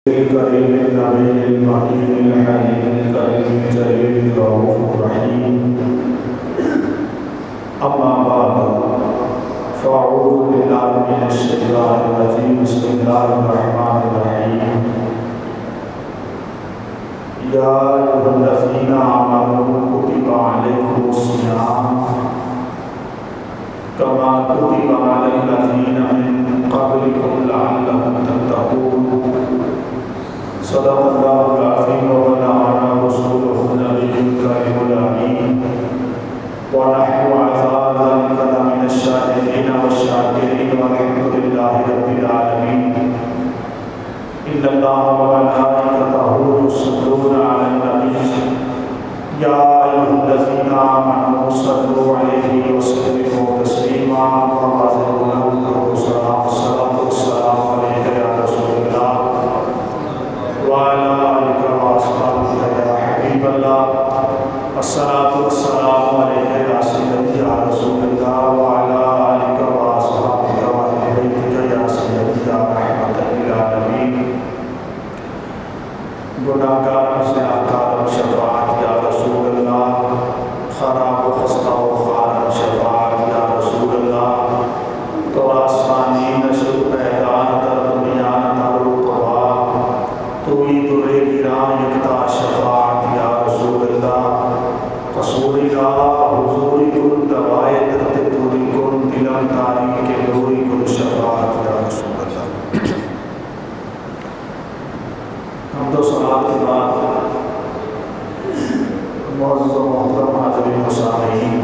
الكريم النبي المكين الحليم الكريم الجليل الرؤوف الرحيم أما بعد فأعوذ بالله من الشيطان الرجيم بسم الله الرحمن الرحيم يا أيها الذين آمنوا كتب عليكم الصيام كما كتب على الذين من قبلكم لعلكم تتقون صدق الله العظيم وبلغنا رسوله النبي الكريم الأمين ونحن على ذلك لمن الشاهدين والشاكرين والحمد لله رب العالمين إن الله وملائكته يصلون على النبي يا أيها الذين آمنوا صلوا عليه وسلموا تسليما الصلاة والسلام عليك يا رسول الله وعلى آلك وأصحابك يا حبيب الله الصلاة والسلام عليك يا سيدي يا رسول الله وعلى آلك وأصحابك وأهل بيتك يا سيدي يا رحمة للعالمين گناہگاروں سے آکارم شفاعت یا رسول اللہ خراب و خستہ و خارم شفاعت یا رسول اللہ تو آسانی نشد پیدان در دنیا نر و قبا تو ہی درے گران یکتا شفاعت یا رسول اللہ قصوری را حضوری کن دوائے درد دوری کن دلم تاری کے دوری کن شفاعت یا رسول اللہ حمد و صلات کے بعد معزز و محترم حاضرین و سامعین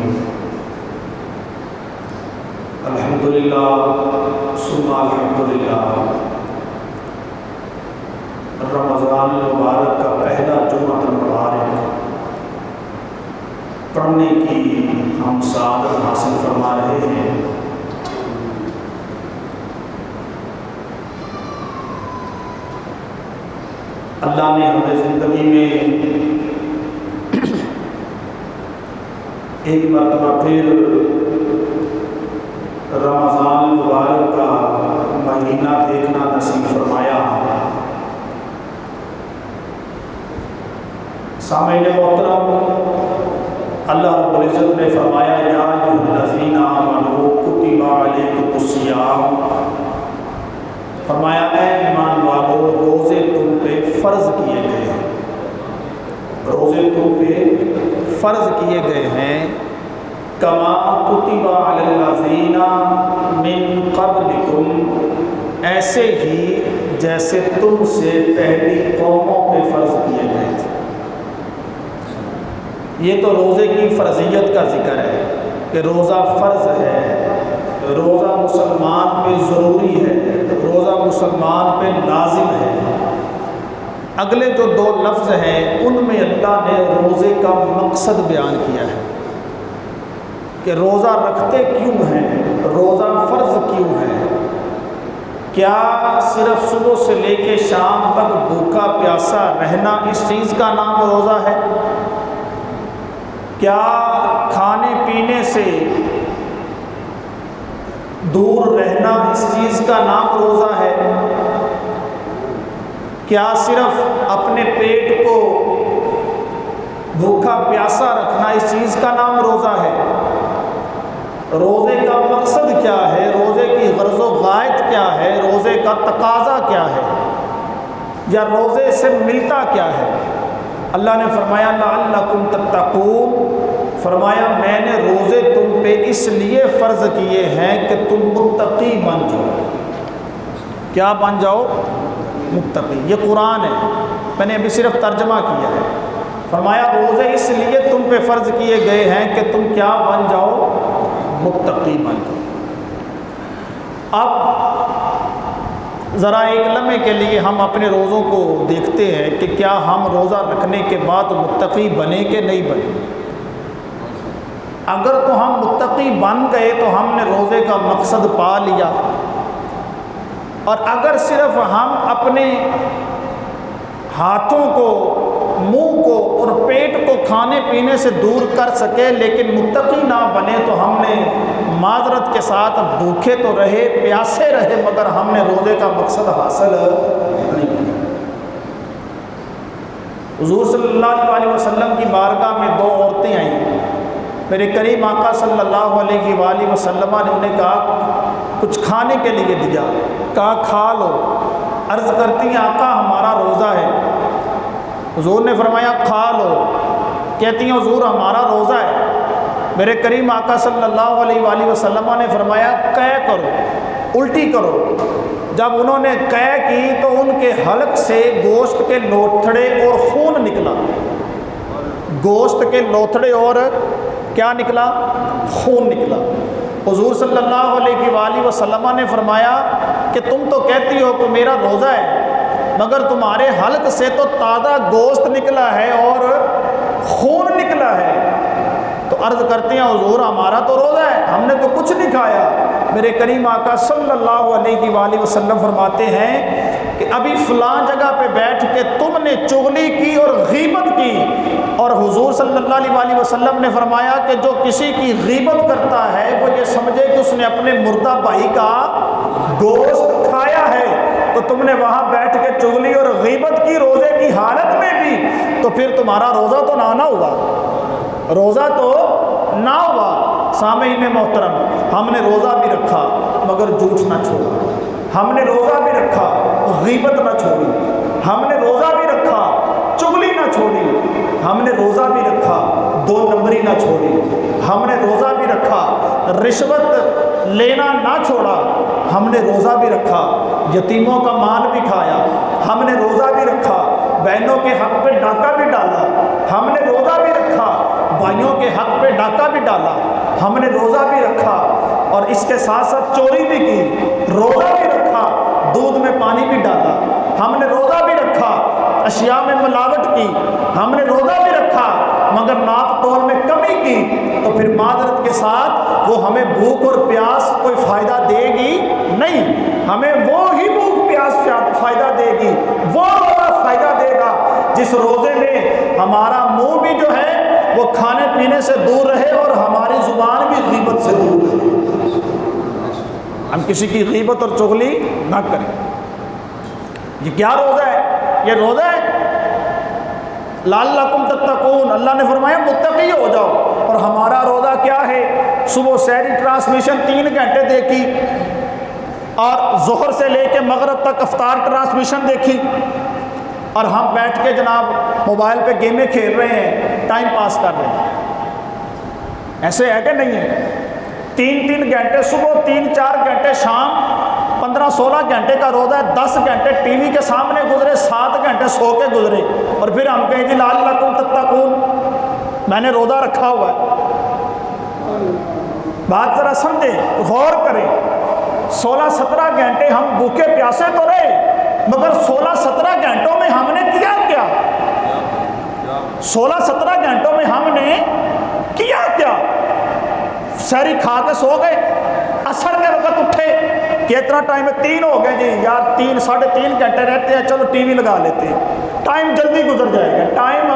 الحمدللہ ثم الحمدللہ رمضان المبارک کا پہلا جمعہ المبارک پڑھنے کی ہم سعادت حاصل فرما رہے ہیں۔ اللہ نے ہمیں زندگی میں ایک مرتبہ پھر رمضان مبارک کا مہینہ دیکھنا نصیب فرمایا۔ سامعین محترم، اللہ رب العزت نے فرمایا یا ایھا الذین آمنوا کتب علیکم الصیام، فرمایا اے ایمان والو روزے تم پہ فرض کیے گئے ہیں، روزے تم پہ فرض کیے گئے ہیں کما کتب علی الذین من قبلکم، ایسے ہی جیسے تم سے پہلی قوموں پہ فرض کیے گئے تھے۔ یہ تو روزے کی فرضیت کا ذکر ہے کہ روزہ فرض ہے، روزہ مسلمان پہ ضروری ہے، روزہ مسلمان پہ لازم ہے۔ اگلے جو دو لفظ ہیں ان میں اللہ نے روزے کا مقصد بیان کیا ہے کہ روزہ رکھتے کیوں ہیں، روزہ فرض کیوں ہے۔ کیا صرف صبح سے لے کے شام تک بھوکا پیاسا رہنا اس چیز کا نام روزہ ہے؟ کیا کھانے پینے سے دور رہنا اس چیز کا نام روزہ ہے؟ کیا صرف اپنے پیٹ کو بھوکا پیاسا رکھنا اس چیز کا نام روزہ ہے؟ روزے کا مقصد کیا ہے، روزے کی غرض و غایت کیا ہے، روزے کا تقاضا کیا ہے، یا روزے سے ملتا کیا ہے؟ اللہ نے فرمایا لعلکم تتقون، فرمایا میں نے روزے تم پہ اس لیے فرض کیے ہیں کہ تم متقی بن جاؤ۔ کیا بن جاؤ؟ متقی۔ یہ قرآن ہے، میں نے ابھی صرف ترجمہ کیا ہے۔ فرمایا روزے اس لیے تم پہ فرض کیے گئے ہیں کہ تم کیا بن جاؤ؟ متقی بن جاؤ۔ اب ذرا ایک لمحے کے لیے ہم اپنے روزوں کو دیکھتے ہیں کہ کیا ہم روزہ رکھنے کے بعد متقی بنے کہ نہیں بنے۔ اگر تو ہم متقی بن گئے تو ہم نے روزے کا مقصد پا لیا، اور اگر صرف ہم اپنے ہاتھوں کو، منہ کو اور پیٹ کو کھانے پینے سے دور کر سکے لیکن متقی نہ بنے تو ہم نے معذرت کے ساتھ بھوکے تو رہے، پیاسے رہے، مگر ہم نے روزے کا مقصد حاصل نہیں کیا۔ حضور صلی اللہ علیہ وسلم کی بارگاہ میں دو عورتیں آئیں. میرے کریم آقا صلی اللہ علیہ وآلہ وسلم نے انہیں کہا کچھ کھانے کے لیے دیا. کہا کھا لو. عرض کرتی ہیں آقا ہمارا روزہ ہے. حضور نے فرمایا کھا لو. کہتی ہیں حضور ہمارا روزہ ہے. میرے کریم آقا صلی اللہ علیہ وآلہ وسلم نے فرمایا قے کرو, الٹی کرو. جب انہوں نے قے کی تو ان کے حلق سے گوشت کے لوتھڑے اور خون نکلا. گوشت کے لوتھڑے اور کیا نکلا؟ خون نکلا. حضور صلی اللہ علیہ وآلہ وسلم نے فرمایا کہ تم تو کہتی ہو کہ میرا روزہ ہے, مگر تمہارے حلق سے تو تازہ گوشت نکلا ہے اور خون نکلا ہے. تو عرض کرتے ہیں حضور ہمارا تو روزہ ہے, ہم نے تو کچھ نہیں کھایا. میرے کریم آقا صلی اللہ علیہ وآلہ وسلم فرماتے ہیں کہ ابھی فلاں جگہ پہ بیٹھ کے تم نے چغلی کی اور غیبت کی, اور حضور صلی اللہ علیہ وآلہ وسلم نے فرمایا کہ جو کسی کی غیبت کرتا ہے وہ یہ سمجھے کہ اس نے اپنے مردہ بھائی کا گوشت کھایا ہے. تو تم نے وہاں بیٹھ کے چغلی اور غیبت کی روزے کی حالت میں بھی, تو پھر تمہارا روزہ تو نہ ہوا, روزہ تو نہ ہوا. سامعین محترم, ہم نے روزہ بھی رکھا مگر جھوٹ نہ چھوڑا. ہم نے روزہ بھی رکھا غیبت نہ چھوڑی. ہم نے روزہ بھی رکھا چغلی نہ چھوڑی. ہم نے روزہ بھی رکھا دو نمبری نہ چھوڑی. ہم نے روزہ بھی رکھا رشوت لینا نہ چھوڑا. ہم نے روزہ بھی رکھا یتیموں کا مال بھی کھایا. ہم نے روزہ بھی رکھا بہنوں کے حق پہ ڈاکہ بھی ڈالا. ہم نے روزہ بھی رکھا بھائیوں کے حق پہ ڈاکہ بھی ڈالا. ہم نے روزہ بھی رکھا اور اس کے ساتھ ساتھ چوری بھی کی. روزہ بھی رکھا دودھ میں پانی بھی ڈالا. ہم نے روزہ بھی رکھا اشیاء میں ملاوٹ کی. ہم نے روزہ بھی رکھا مگر ناپ تول میں کمی کی. تو پھر معذرت کے ساتھ وہ ہمیں بھوک اور پیاس کوئی فائدہ دے گی نہیں. ہمیں وہ ہی بھوک پیاس فائدہ دے گی, وہ روزہ فائدہ دے گا جس روزے میں ہمارا منہ بھی جو ہے وہ کھانے پینے سے دور رہے اور ہماری زبان بھی غیبت سے دور رہے. ہم کسی کی غیبت اور چغلی نہ کریں. یہ کیا روزہ ہے؟ یہ روزہ ہے لعلکم تتقون. اللہ نے فرمایا متقی ہو جاؤ. اور ہمارا روزہ کیا ہے؟ صبح سحری ٹرانسمیشن 3 گھنٹے دیکھی اور ظہر سے لے کے مغرب تک افطار ٹرانسمیشن دیکھی, اور ہم بیٹھ کے جناب موبائل پہ گیمیں کھیل رہے ہیں, ٹائم پاس کر رہے ہیں. ایسے ہے کہ نہیں ہے؟ 3 گھنٹے صبح, 3-4 گھنٹے شام, 15-16 گھنٹے کا روزہ ہے. 10 گھنٹے ٹی وی کے سامنے گزرے, 7 گھنٹے سو کے گزرے, اور پھر ہم کہیں جی لعلکم تتقون, میں نے روزہ رکھا ہوا ہے. بات ذرا سمجھیں, غور کریں. 16-17 گھنٹے ہم بھوکے پیاسے تو رہے, مگر 16-17 گھنٹوں میں ہم نے کیا کیا؟ 16-17 گھنٹوں میں ہم نے کیا کیا؟ سحری کھا کے سو گئے, عصر کے وقت اٹھے, کتنا ٹائم ہے؟ 3 ہو گئے جی یار, 3-3.5 گھنٹے رہتے ہیں, چلو ٹی وی لگا لیتے ہیں. ٹائم جلدی گزر جائے گا, ٹائم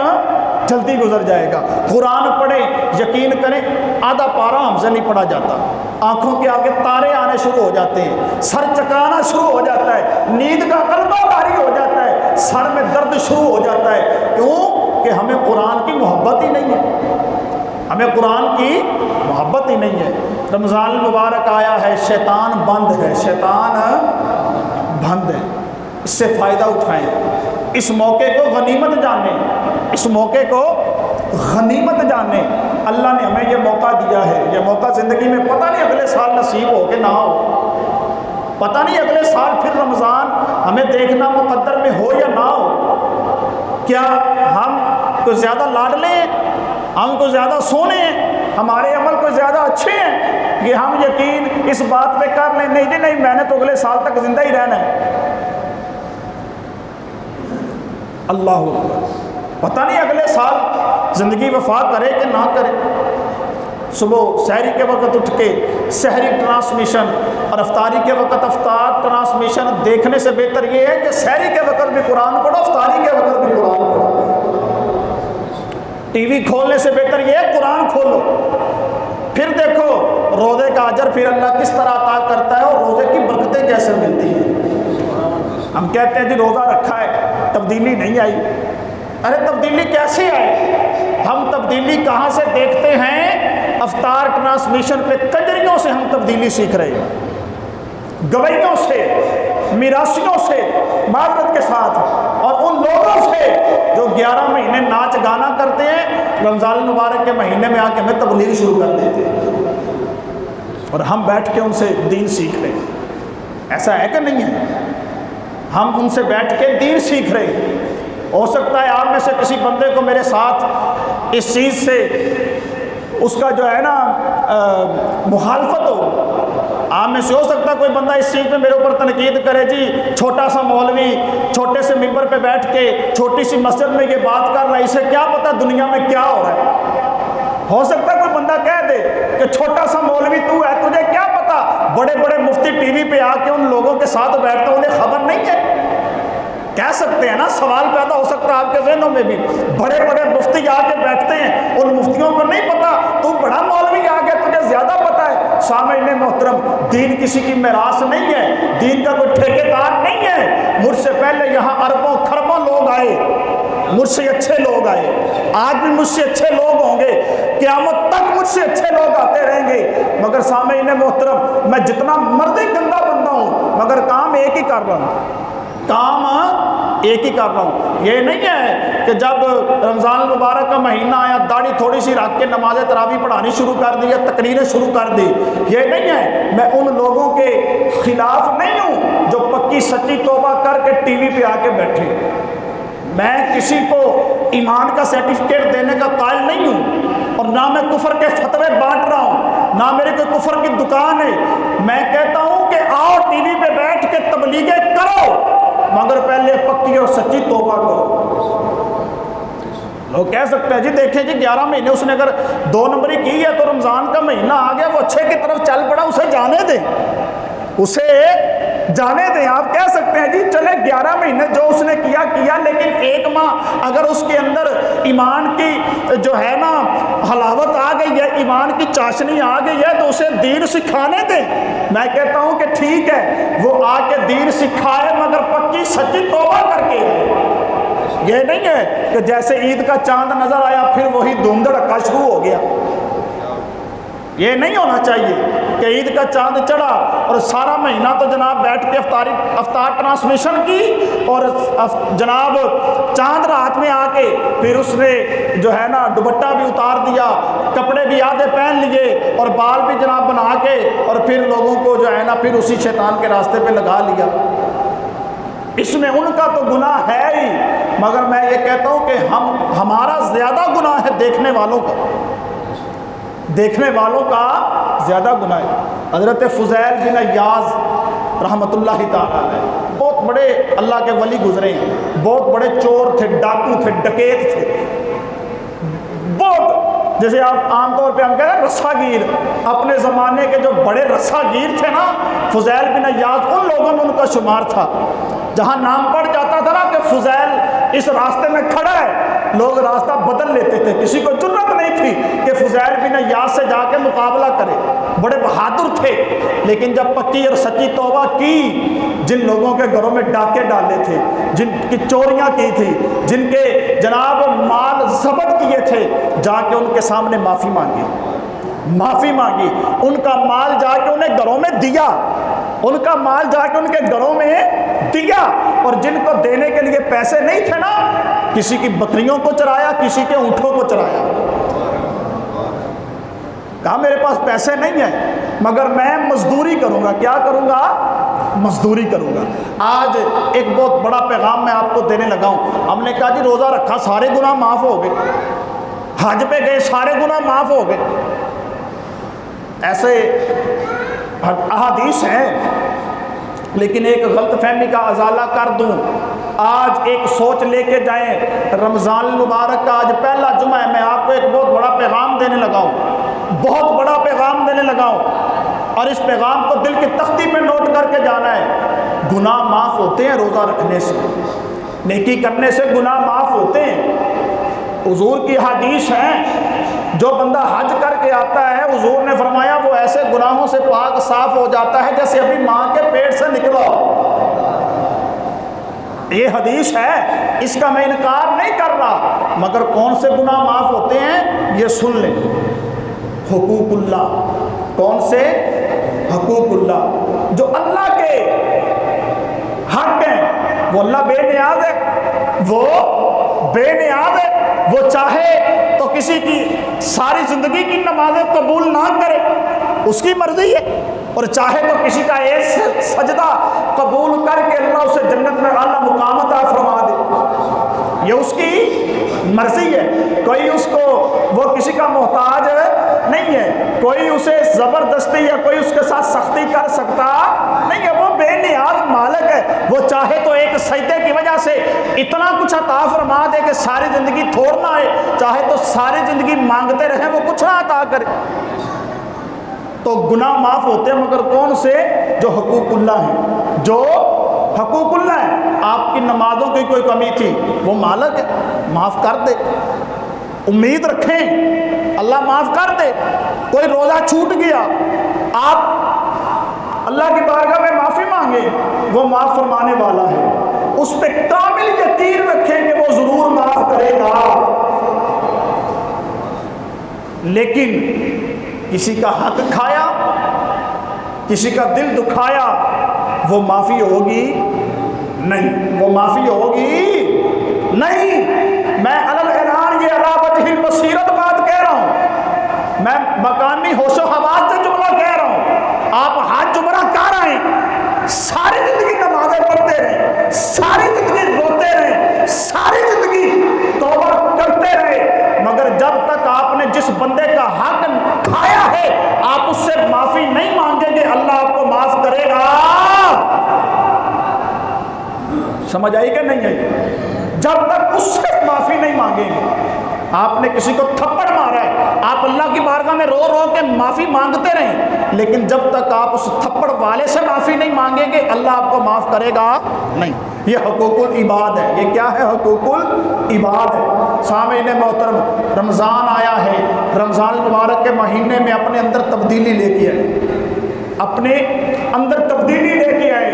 جلدی گزر جائے گا. قرآن پڑھیں, یقین کریں آدھا پارہ ہم سے نہیں پڑھا جاتا. آنکھوں کے آگے تارے آنے شروع ہو جاتے ہیں, سر چکرانا شروع ہو جاتا ہے, نیند کا غلبہ طاری ہو جاتا ہے, سر میں درد شروع ہو جاتا ہے. کیوں کہ ہمیں قرآن کی محبت ہی نہیں ہے. ہمیں قرآن کی محبت ہی نہیں ہے. رمضان المبارک آیا ہے, شیطان بند ہے, شیطان بند ہے. اس سے فائدہ اٹھائیں, اس موقع کو غنیمت جانیں, اس موقع کو غنیمت جانیں. اللہ نے ہمیں یہ موقع دیا ہے. یہ موقع زندگی میں پتہ نہیں اگلے سال نصیب ہو کہ نہ ہو, پتہ نہیں اگلے سال پھر رمضان ہمیں دیکھنا مقدر میں ہو یا نہ ہو. کیا ہم کوئی زیادہ لاڈلے ہیں, ہم کو زیادہ سونے ہیں, ہمارے عمل کو زیادہ اچھے ہیں کہ ہم یقین اس بات پہ کر لیں نہیں جی نہیں میں نے تو اگلے سال تک زندہ ہی رہنا ہے. اللہ اکبر, پتہ نہیں اگلے سال زندگی وفا کرے کہ نہ کرے. صبح سحری کے وقت اٹھ کے سحری ٹرانسمیشن اور افطاری کے وقت افطار ٹرانسمیشن دیکھنے سے بہتر یہ ہے کہ سحری کے وقت بھی قرآن پڑھو, افطاری کے وقت بھی قرآن پڑھو. ٹی وی کھولنے سے بہتر یہ ہے قرآن کھولو. پھر دیکھو روزے کا اجر پھر اللہ کس طرح عطا کرتا ہے اور روزے کی برکتیں کیسے ملتی ہیں. ہم کہتے ہیں جی روزہ رکھا ہے, تبدیلی نہیں آئی. ارے تبدیلی کیسے آئی؟ ہم تبدیلی کہاں سے دیکھتے ہیں؟ افطار ٹرانسمیشن پہ کجریوں سے ہم تبدیلی سیکھ رہے ہیں، گویوں سے، میراثیوں سے، معذرت کے ساتھ، اور ان لوگوں سے جو 11 مہینے ناچ گانا کرتے ہیں، رمضان المبارک کے مہینے میں آ کے ہمیں تبلیغ شروع کر دیتے ہیں اور ہم بیٹھ کے ان سے دین سیکھ رہے ہیں۔ ایسا ہے کہ نہیں ہے؟ ہم ان سے بیٹھ کے دین سیکھ رہے ہیں۔ ہو سکتا ہے آپ میں سے کسی بندے کو میرے ساتھ اس چیز سے اس کا جو ہے نا مخالفت ہو، آپ میں سے ہو سکتا ہے کوئی بندہ اس چیز پہ میرے اوپر تنقید کرے، جی چھوٹا سا مولوی چھوٹے سے ممبر پہ بیٹھ کے چھوٹی سی مسجد میں یہ بات کر رہا ہے، اسے کیا پتہ دنیا میں کیا ہو رہا ہے۔ ہو سکتا ہے کوئی بندہ کہہ دے کہ چھوٹا سا مولوی تو ہے، تجھے کیا پتہ بڑے بڑے مفتی ٹی وی پہ آ کے ان لوگوں کے ساتھ بیٹھتے ہیں، انہیں خبر نہیں ہے۔ کہہ سکتے ہیں نا، سوال پیدا ہو سکتا ہے آپ کے ذہنوں میں بھی، بڑے بڑے مفتی آ کے بیٹھتے ہیں، ان مفتیوں کو نہیں پتا، تو بڑا مولوی آ گیا تجھے زیادہ پتا ہے۔ سامعین محترم، دین کسی کی میراث نہیں ہے، دین کا کوئی ٹھیکیدار نہیں ہے۔ مجھ سے پہلے یہاں اربوں خربوں لوگ آئے، مجھ سے اچھے لوگ آئے، آج بھی مجھ سے اچھے لوگ ہوں گے، قیامت تک مجھ سے اچھے لوگ آتے رہیں گے، مگر سامعین محترم میں جتنا مرضی گندا بندہ ہوں مگر کام ایک ہی کر رہا ہوں، کام ایک ہی کر رہا ہوں۔ یہ نہیں ہے کہ جب رمضان المبارک کا مہینہ آیا داڑھی تھوڑی سی رکھ کے نماز تراویح پڑھانی شروع کر دی یا تقریریں شروع کر دی، یہ نہیں ہے۔ میں ان لوگوں کے خلاف نہیں ہوں جو پکی سچی توبہ کر کے ٹی وی پہ آ کے بیٹھے۔ میں کسی کو ایمان کا سرٹیفکیٹ دینے کا قائل نہیں ہوں، اور نہ میں کفر کے فتوے بانٹ رہا ہوں، نہ میرے کوئی کفر کی دکان ہے۔ میں کہتا ہوں کہ آؤ ٹی وی پہ بیٹھ کے تبلیغیں کرو، مگر پہلے پکی اور سچی توبہ کرو۔ لوگ کہہ سکتے ہیں جی دیکھیں جی 11 مہینے اس نے اگر 2 نمبری کی ہے تو رمضان کا مہینہ آ گیا، وہ اچھے کی طرف چل پڑا، اسے جانے دیں، اسے جانے دیں۔ آپ کہہ سکتے ہیں جی چلے 11 مہینے جو اس نے کیا کیا، لیکن 1 ماہ اگر اس کے اندر ایمان کی جو ہے نا حلاوت آ گئی ہے، ایمان کی چاشنی آ گئی ہے، تو اسے دین سکھانے دیں۔ میں کہتا ہوں کہ ٹھیک ہے، وہ آ کے دین سکھائے مگر پکی سچی توبہ کر کے۔ یہ نہیں ہے کہ جیسے عید کا چاند نظر آیا پھر وہی دھوم دھڑکا شروع ہو گیا۔ یہ نہیں ہونا چاہیے کہ عید کا چاند چڑھا اور سارا مہینہ تو جناب بیٹھ کے افطار ٹرانسمیشن کی، اور جناب چاند رات میں آ کے پھر اس نے جو ہے نا دوپٹہ بھی اتار دیا، کپڑے بھی آدھے پہن لیے اور بال بھی جناب بنا کے، اور پھر لوگوں کو جو ہے نا پھر اسی شیطان کے راستے پہ لگا لیا۔ اس میں ان کا تو گناہ ہے ہی، مگر میں یہ کہتا ہوں کہ ہمارا زیادہ گناہ ہے دیکھنے والوں کا، دیکھنے والوں کا زیادہ گناہ ہے۔ حضرت فضیل بن عیاض رحمۃ اللہ تعالیٰ علیہ بہت بڑے اللہ کے ولی گزرے ہیں، بہت بڑے چور تھے، ڈاکو تھے، ڈکیت تھے، بہت جیسے آپ عام طور پہ ہم کہتے ہیں رسا گیر، اپنے زمانے کے جو بڑے رسا گیر تھے نا فضیل بن عیاض، ان لوگوں میں ان کا شمار تھا۔ جہاں نام پڑ جاتا تھا نا کہ فضیل اس راستے میں کھڑا ہے، لوگ راستہ بدل لیتے تھے، کسی کو جرأت نہیں تھی کہ فضیل بن عیاض سے جا کے مقابلہ کرے، بڑے بہادر تھے۔ لیکن جب پکی اور سچی توبہ کی، جن لوگوں کے گھروں میں ڈاکے ڈالے تھے، جن کی چوریاں کی تھی، جن کے جناب مال ضبط کیے تھے، جا کے ان کے سامنے معافی مانگی، معافی مانگی، ان کا مال جا کے انہیں گھروں میں دیا، ان کا مال جا کے ان کے گھروں میں دیا، اور جن کو دینے کے لیے پیسے نہیں تھے نا، کسی کی بکریوں کو چرایا، کسی کے اونٹوں کو چرایا۔ کہا میرے پاس پیسے نہیں ہیں مگر میں مزدوری کروں گا۔ کیا کروں گا؟ مزدوری کروں گا۔ آج ایک بہت بڑا پیغام میں آپ کو دینے لگا ہوں۔ ہم نے کہا جی روزہ رکھا سارے گناہ معاف ہو گئے، حج پہ گئے سارے گناہ معاف ہو گئے، ایسے احادیث ہیں، لیکن ایک غلط فہمی کا ازالہ کر دوں۔ آج ایک سوچ لے کے جائیں، رمضان المبارک کا آج پہلا جمعہ ہے، میں آپ کو ایک بہت بڑا پیغام دینے لگا ہوں، بہت بڑا پیغام دینے لگا ہوں، اور اس پیغام کو دل کی تختی پہ نوٹ کر کے جانا ہے۔ گناہ معاف ہوتے ہیں روزہ رکھنے سے، نیکی کرنے سے گناہ معاف ہوتے ہیں۔ حضور کی حدیث ہے، جو بندہ حج کر کے آتا ہے، حضور نے فرمایا وہ ایسے گناہوں سے پاک صاف ہو جاتا ہے جیسے ابھی ماں کے پیٹ سے نکلا ہو۔ یہ حدیث ہے، اس کا میں انکار نہیں کر رہا، مگر کون سے گناہ معاف ہوتے ہیں یہ سن لیں۔ حقوق اللہ، کون سے حقوق اللہ؟ جو اللہ کے حق ہیں، وہ اللہ بے نیاز ہے، وہ بے نیاز ہے، وہ چاہے تو کسی کی ساری زندگی کی نمازیں قبول نہ کرے، اس کی مرضی ہے، اور چاہے تو کسی کا ایک سجدہ قبول کر کے اللہ اسے جنت میں اعلیٰ مقام عطا فرما دے، یہ اس کی مرضی ہے۔ کوئی اس کو، وہ کسی کا محتاج نہیں ہے، کوئی اسے زبردستی یا کوئی اس کے ساتھ سختی کر سکتا نہیں ہے، وہ بے نیاز مالک ہے، وہ چاہے تو ایک سجدے کی وجہ سے اتنا کچھ عطا فرما دے کہ ساری زندگی تھوڑنا ہے، چاہے تو ساری زندگی مانگتے رہیں وہ کچھ نہ عطا کرے۔ تو گناہ معاف ہوتے ہیں، مگر کون سے؟ جو حقوق اللہ ہیں، جو حقوق اللہ ہیں۔ آپ کی نمازوں کی کوئی کمی تھی، وہ مالک ہے، معاف کر دے، امید رکھیں اللہ معاف کر دے۔ کوئی روزہ چھوٹ گیا، آپ اللہ کی بارگاہ میں معافی مانگیں، وہ معاف فرمانے والا ہے، اس پہ کامل یقین رکھیں کہ وہ ضرور معاف کرے گا۔ لیکن کسی کا حق کھایا، کسی کا دل دکھایا، وہ معافی ہوگی نہیں، وہ معافی ہوگی نہیں۔ میں علی الاعلان یہ علی وجہ البصیرت بات کہہ رہا ہوں، میں مقامی ہوش و حواس سے جملہ کہہ رہا ہوں۔ آپ ہاتھ جمرہ کر رہے ہیں، ساری زندگی نمازیں پڑھتے رہیں، ساری زندگی روتے رہیں، ساری زندگی توبہ کرتے رہے، مگر جب تک آپ نے جس بندے کا حق کھایا ہے آپ اس سے معافی نہیں مانگیں گے، اللہ آپ کو معاف کرے گا۔ سمجھ آئی کہ نہیں آئی؟ جب تک اس سے معافی نہیں مانگیں گے۔ آپ نے کسی کو تھپڑ مارا ہے، آپ اللہ کی بارگاہ میں رو رو کے معافی مانگتے رہیں، لیکن جب تک آپ اس تھپڑ والے سے معافی نہیں مانگیں گے اللہ آپ کو معاف کرے گا نہیں۔ یہ حقوق العباد ہے۔ یہ کیا ہے؟ حقوق العباد ہے۔ سامعین محترم، رمضان آیا ہے، رمضان المبارک کے مہینے میں اپنے اندر تبدیلی لے کے آئے، اپنے اندر تبدیلی لے کے آئے،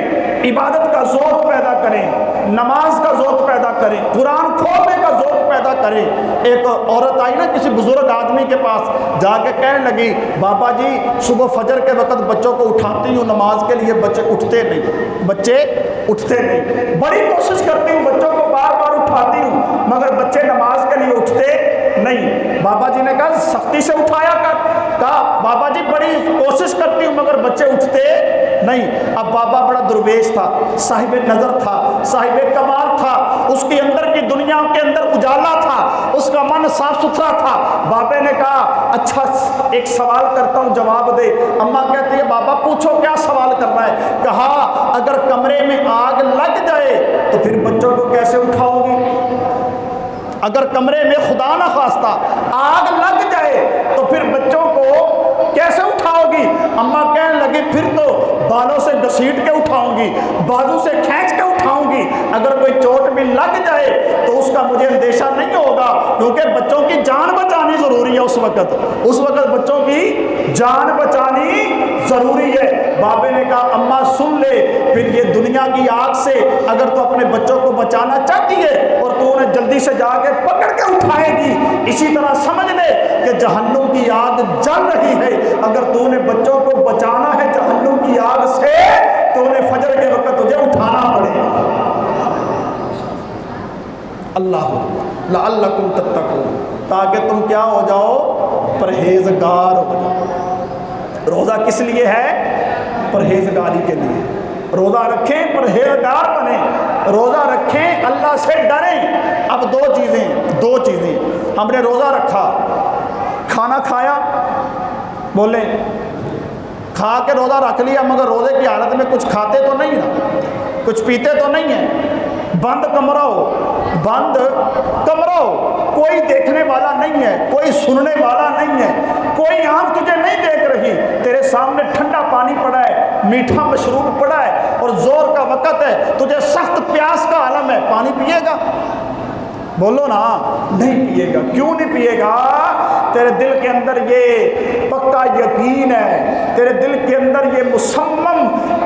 عبادت کا ذوق پیدا کریں، نماز کا ذوق پیدا کریں، قرآن کھولنے کا ذوق پیدا کریں۔ ایک عورت آئی نا کسی بزرگ آدمی کے پاس، جا کے کہنے لگی، بابا جی صبح فجر کے وقت بچوں کو اٹھاتی ہوں نماز کے لیے، بچے اٹھتے نہیں، بچے اٹھتے نہیں، بڑی کوشش کرتی ہوں، بچوں کو بار بار اٹھاتی ہوں، مگر بچے نماز کے لیے اٹھتے نہیں۔ بابا جی نے کہا سختی سے اٹھایا کر، کہا بابا جی بڑی کوشش کرتی ہوں مگر بچے اٹھتے نہیں۔ اب بابا بڑا درویش تھا، صاحب نظر تھا، صاحب کمال تھا، اس کے اندر کی دنیا کے اندر اجالا تھا، اس کا من صاف ستھرا تھا۔ بابے نے کہا اچھا ایک سوال کرتا ہوں جواب دے۔ اماں کہتی ہے بابا پوچھو کیا سوال کرنا ہے؟ کہا اگر کمرے میں آگ لگ جائے تو پھر بچوں کو کیسے اٹھاؤ گی؟ اگر کمرے میں خدا نہ خواستہ آگ لگ جائے تو پھر بچوں کو کیسے اٹھاؤ گی؟ اماں کہنے لگی پھر تو بالوں سے گھسیٹ کے اٹھاؤں گی، بازو سے کھینچ کے اٹھاؤں گی، اگر کوئی چوٹ بھی لگ جائے تو اس کا مجھے اندیشہ نہیں ہوگا، کیونکہ بچوں کی جان بچانی ضروری ہے۔ اس وقت بچوں کی جان بچانی ضروری ہے۔ بابے نے کہا اماں سن لے، پھر یہ دنیا کی آگ سے اگر تو اپنے بچوں کو بچانا چاہتی ہے اور تو انہیں جلدی سے جا کے پکڑ کے اٹھائے گی، اسی طرح سمجھ لے کہ جہنم کی آگ جل رہی ہے، اگر تو نے بچوں کو بچانا ہے جہنم کی آگ سے تو انہیں فجر کے وقت تجھے اٹھانا پڑے گا۔ اللہ لعلکم تتقون، تاکہ تم کیا ہو جاؤ؟ پرہیزگار ہو جاؤ۔ روزہ کس لیے ہے؟ پرہیزگاری کے لیے۔ روزہ رکھیں پرہیزگار بنیں، روزہ رکھیں اللہ سے ڈریں۔ اب دو چیزیں ہم نے روزہ رکھا، کھانا کھایا، بولیں کھا کے روزہ رکھ لیا مگر روزے کی حالت میں کچھ کھاتے تو نہیں نا، کچھ پیتے تو نہیں ہیں، بند کمرہ ہو، کوئی دیکھنے والا نہیں ہے، کوئی سننے والا نہیں ہے، کوئی آنکھ تجھے نہیں دیکھ رہی، تیرے سامنے ٹھنڈا پانی پڑا ہے، میٹھا مشروب پڑا ہے اور زور کا وقت ہے، تجھے سخت پیاس کا عالم ہے، پانی پیے گا؟ بولو نا، نہیں پیے گا۔ کیوں نہیں پیے گا؟ تیرے دل کے اندر یہ پکا یقین ہے، تیرے دل کے اندر یہ مصمم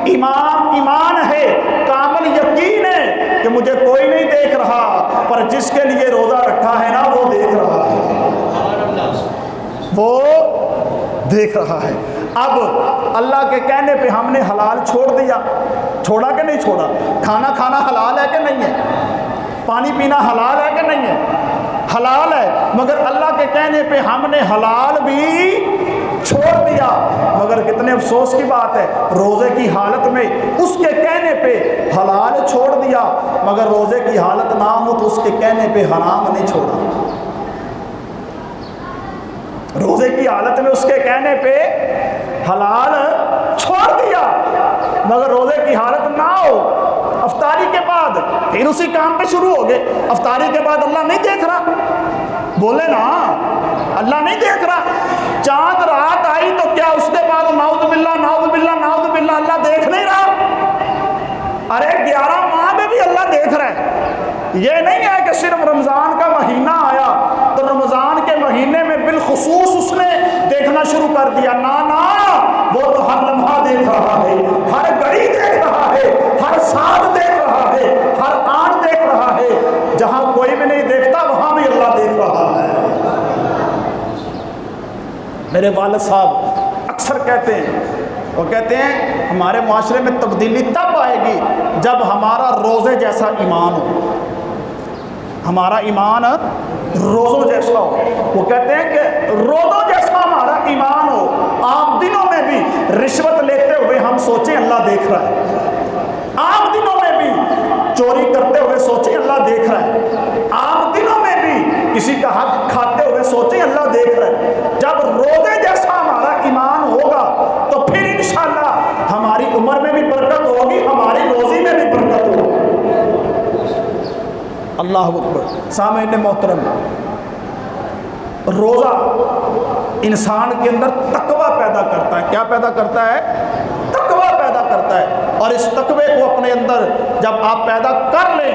ایمان ہے، کامل یقین ہے کہ کہ مجھے کوئی نہیں دیکھ رہا، پر جس کے لیے روزہ رکھا ہے نا وہ دیکھ رہا ہے، وہ دیکھ رہا ہے۔ اب اللہ کے کہنے پہ ہم نے حلال چھوڑ دیا، چھوڑا کہ نہیں چھوڑا؟ کھانا کھانا حلال ہے کہ نہیں ہے؟ پانی پینا حلال ہے کہ نہیں ہے؟ حلال ہے، مگر اللہ کے کہنے پہ ہم نے حلال بھی چھوڑ دیا۔ مگر کتنے افسوس کی بات ہے، روزے کی حالت میں اس کے کہنے پہ حلال چھوڑ دیا، مگر روزے کی حالت نہ ہو تو اس کے کہنے پہ حرام نہیں چھوڑا۔ روزے کی حالت میں اس کے کہنے پہ حلال چھوڑ دیا، مگر روزے کی حالت نہ ہو، افطاری کے بعد پھر اسی کام پہ شروع ہو گئے۔ افطاری کے بعد اللہ نہیں دیکھ رہا، بولے نا اللہ نہیں دیکھ رہا۔ چاند رات آئی تو کیا اس کے بعد نعوذ باللہ نعوذ باللہ نعوذ باللہ اللہ دیکھ نہیں رہا؟ ارے 11 ماہ میں بھی اللہ دیکھ رہا ہے۔ یہ نہیں ہے کہ صرف رمضان کا مہینہ آیا تو رمضان کے مہینے میں بالخصوص اس نے دیکھنا شروع کر دیا، نا وہ تو ہر لمحہ دیکھ رہا ہے، ہر گھڑی دیکھ رہا ہے، ہر ساتھ دیکھ رہا ہے، ہر آنکھ دیکھ رہا ہے۔ جہاں کوئی بھی نہیں دیکھتا وہاں بھی اللہ دیکھ رہا ہے۔ میرے والد صاحب اکثر کہتے ہیں، وہ کہتے ہیں ہمارے معاشرے میں تبدیلی تب آئے گی جب ہمارا روزے جیسا ایمان ہو، ہمارا ایمان روزوں جیسا ہو۔ وہ کہتے ہیں کہ روزوں جیسا ہمارا ایمان ہو، عام دنوں میں بھی رشوت لیتے ہوئے ہم سوچیں اللہ دیکھ رہا ہے، عام دنوں میں بھی چوری کرتے ہوئے سوچیں اللہ دیکھ رہا ہے، عام دنوں میں بھی کسی کا حق کھاتے ہوئے سوچیں اللہ دیکھ رہا ہے۔ جب روزے جیسا ہمارا ایمان ہوگا تو پھر انشاءاللہ ہماری عمر میں بھی برکت ہوگی، ہماری روزی میں بھی برکت ہوگی۔ اللہ اکبر۔ سامعین محترم، روزہ انسان کے اندر تقویٰ پیدا کرتا ہے۔ کیا پیدا کرتا ہے؟ تقویٰ پیدا کرتا ہے، اور اس تقوی کو اپنے اندر جب آپ پیدا کر لیں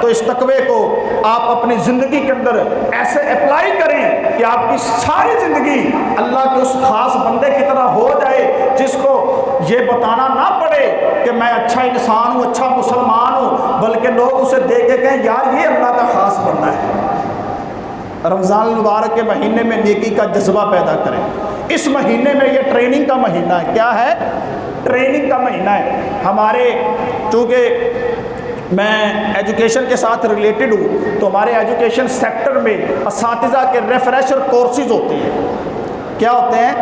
تو اس تقوی کو آپ اپنی زندگی کے اندر ایسے اپلائی کریں کہ آپ کی ساری زندگی اللہ کے اس خاص بندے کی طرح ہو جائے جس کو یہ بتانا نہ پڑے کہ میں اچھا انسان ہوں، اچھا مسلمان ہوں، بلکہ لوگ اسے دیکھ کے کہیں یار یہ اللہ کا خاص بندہ ہے۔ رمضان المبارک کے مہینے میں نیکی کا جذبہ پیدا کریں۔ اس مہینے میں یہ ٹریننگ کا مہینہ ہے۔ کیا ہے؟ ٹریننگ کا مہینہ ہے۔ ہمارے چونکہ میں ایجوکیشن کے ساتھ ریلیٹڈ ہوں تو ہمارے ایجوکیشن سیکٹر میں اساتذہ کے ریفریشر کورسز ہوتے ہیں۔ کیا ہوتے ہیں؟